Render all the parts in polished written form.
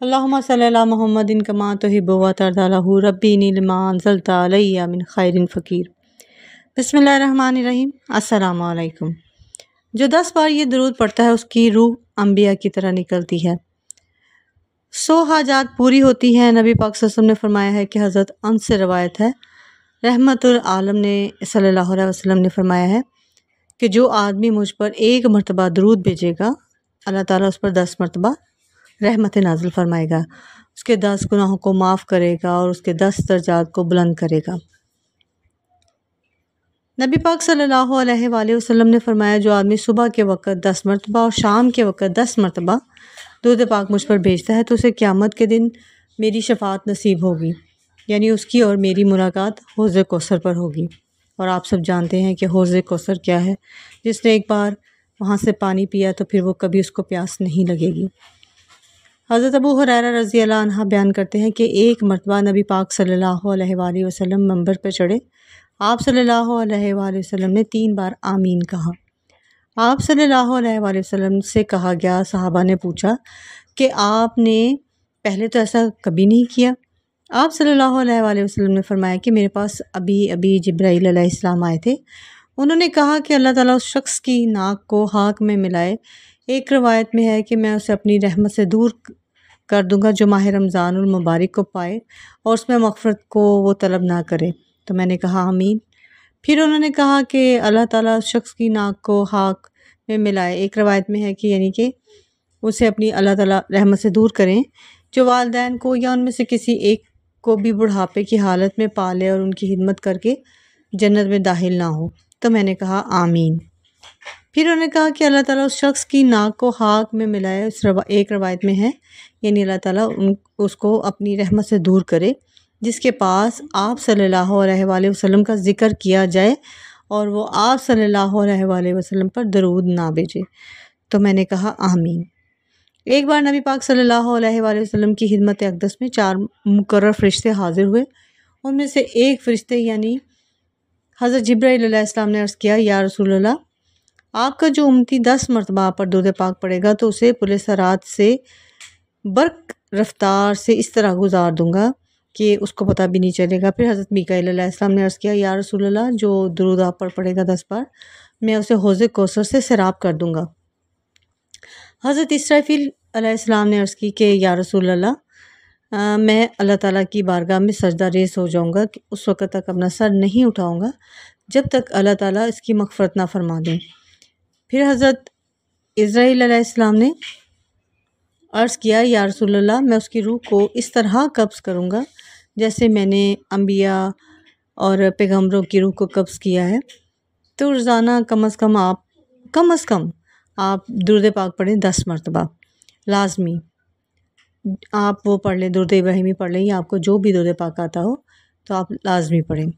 اللہم صلی علی محمد کما تحب و ترضی ربی انی لما انزلت علی من خیر فقیر۔ بسم اللہ الرحمن الرحیم۔ السلام علیکم۔ جو 10 بار یہ درود پڑھتا ہے اس کی روح انبیاء کی طرح نکلتی ہے، 100 حاجات پوری ہوتی ہیں۔ نبی پاک صلی اللہ علیہ وسلم نے فرمایا ہے کہ حضرت انس سے روایت ہے، رحمت العالم نے صلی اللہ علیہ وسلم نے فرمایا ہے کہ جو آدمی مجھ پر 1 مرتبہ درود بھیجے گا، اللہ تعالیٰ اس پر 10 مرتبہ رحمت نازل فرمائے گا، اس کے 10 گناہوں کو معاف کرے گا اور اس کے 10 درجات کو بلند کرے گا۔ نبی پاک صلی اللہ علیہ وآلہ وسلم نے فرمایا جو آدمی صبح کے وقت 10 مرتبہ اور شام کے وقت 10 مرتبہ درود پاک مجھ پر بھیجتا ہے تو اسے قیامت کے دن میری شفاعت نصیب ہوگی، یعنی اس کی اور میری ملاقات حوض کوثر پر ہوگی۔ اور آپ سب جانتے ہیں کہ حوض کوثر کیا ہے، جس نے ایک بار وہاں سے پانی پیا تو پھر وہ کبھی اس کو پیاس نہیں لگے گی۔ حضرت ابو ہریرہ رضی اللہ عنہ بیان کرتے ہیں کہ ایک مرتبہ نبی پاک صلی اللہ علیہ وآلہ وسلم منبر پر چڑھے، آپ صلی اللہ علیہ وآلہ وسلم نے 3 بار آمین کہا۔ آپ صلی اللہ علیہ وآلہ وسلم سے کہا گیا، صحابہ نے پوچھا کہ آپ نے پہلے تو ایسا کبھی نہیں کیا؟ آپ صلی اللہ علیہ وآلہ وسلم نے فرمایا کہ میرے پاس ابھی جبرائیل علیہ السلام آئے تھے، انہوں نے کہا کہ اللہ تعالیٰ اس شخص کی ناک کو خاک میں ملائے۔ ایک روایت میں ہے کہ میں اسے اپنی رحمت سے دور کر دوں گا جو ماہ رمضان المبارک کو پائے اور اس میں مغفرت کو وہ طلب نہ کرے۔ تو میں نے کہا آمین۔ پھر انہوں نے کہا کہ اللہ تعالیٰ اس شخص کی ناک کو خاک میں ملائے، ایک روایت میں ہے کہ یعنی کہ اسے اپنی اللہ تعالیٰ رحمت سے دور کریں جو والدین کو یا ان میں سے کسی ایک کو بھی بڑھاپے کی حالت میں پالے اور ان کی خدمت کر کے جنت میں داخل نہ ہو۔ تو میں نے کہا آمین۔ پھر انہوں نے کہا کہ اللہ تعالیٰ اس شخص کی ناک کو خاک میں ملائے، ایک روایت میں ہے یعنی اللہ تعالیٰ اس کو اپنی رحمت سے دور کرے جس کے پاس آپ صلی اللہ علیہ وآلہ وسلم کا ذکر کیا جائے اور وہ آپ صلی اللہ علیہ وآلہ وسلم پر درود نہ بھیجے۔ تو میں نے کہا آمین۔ ایک بار نبی پاک صلی اللہ علیہ وآلہ وسلم کی خدمت اقدس میں 4 مقرر فرشتے حاضر ہوئے، ان میں سے ایک فرشتے یعنی حضرت جبرائیل علیہ السلام نے عرض کیا، یا رسول اللہ، آپ کا جو امتی 10 مرتبہ آپ پر درود پاک پڑے گا تو اسے پل صراط سے برق رفتار سے اس طرح گزار دوں گا کہ اس کو پتہ بھی نہیں چلے گا۔ پھر حضرت میکائیل علیہ السلام نے عرض کیا، یا رسول اللہ، جو درود آپ پر پڑے گا 10 بار میں اسے حوض کوثر سے سیراب کر دوں گا۔ حضرت اسرافیل علیہ السلام نے عرض کی کہ یا رسول اللہ، میں اللہ تعالیٰ کی بارگاہ میں سجدہ ریز ہو جاؤں گا کہ اس وقت تک اپنا سر نہیں اٹھاؤں گا جب تک اللہ تعالیٰ اس کی مغفرت نہ فرما دیں۔ پھر حضرت اسرائیل علیہ السلام نے عرض کیا، یا رسول اللہ، میں اس کی روح کو اس طرح قبض کروں گا جیسے میں نے انبیاء اور پیغمبروں کی روح کو قبض کیا ہے۔ تو روزانہ کم از کم آپ درود پاک پڑھیں 10 مرتبہ لازمی۔ آپ وہ پڑھ لیں، درود ابراہیمی پڑھ لیں یا آپ کو جو بھی درود پاک آتا ہو تو آپ لازمی پڑھیں۔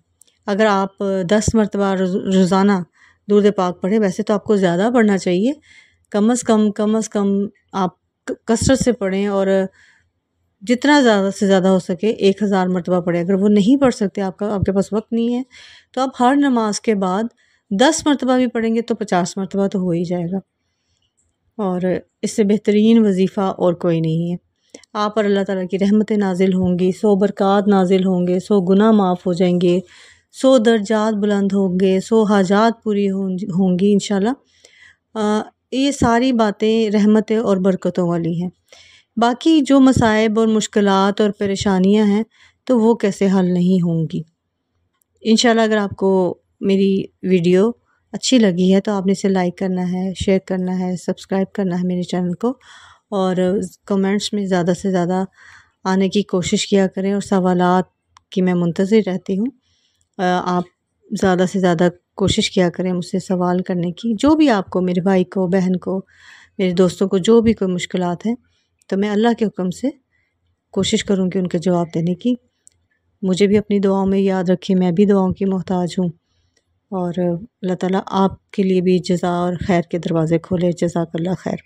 اگر آپ 10 مرتبہ روزانہ درود پاک پڑھیں، ویسے تو آپ کو زیادہ پڑھنا چاہیے، کم از کم آپ کثرت سے پڑھیں اور جتنا زیادہ سے زیادہ ہو سکے 1000 مرتبہ پڑھیں۔ اگر وہ نہیں پڑھ سکتے، آپ کے پاس وقت نہیں ہے، تو آپ ہر نماز کے بعد 10 مرتبہ بھی پڑھیں گے تو 50 مرتبہ تو ہو ہی جائے گا، اور اس سے بہترین وظیفہ اور کوئی نہیں ہے۔ آپ پر اللہ تعالیٰ کی رحمتیں نازل ہوں گی، 100 برکات نازل ہوں گے، 100 گناہ معاف ہو جائیں گے، 100 درجات بلند ہوں گے، 100 حاجات پوری ہوں گی انشاءاللہ۔ یہ ساری باتیں رحمتیں اور برکتوں والی ہیں۔ باقی جو مصائب اور مشکلات اور پریشانیاں ہیں تو وہ کیسے حل نہیں ہوں گی۔ انشاءاللہ اگر آپ کو میری ویڈیو اچھی لگی ہے تو آپ نے اسے لائک کرنا ہے، شیئر کرنا ہے، سبسکرائب کرنا ہے میرے چینل کو، اور کمنٹس میں زیادہ سے زیادہ آنے کی کوشش کیا کریں، اور سوالات کی میں منتظر رہتی ہوں۔ آپ زیادہ سے زیادہ کوشش کیا کریں مجھ سے سوال کرنے کی، جو بھی آپ کو، میرے بھائی کو، بہن کو، میرے دوستوں کو جو بھی کوئی مشکلات ہیں تو میں اللہ کے حکم سے کوشش کروں کہ ان کے جواب دینے کی۔ مجھے بھی اپنی دعاؤں میں یاد رکھیں، میں بھی دعاؤں کی محتاج ہوں، اور اللہ تعالیٰ آپ کے لیے بھی جزا اور خیر کے دروازے کھولے۔ جزاک اللہ خیر۔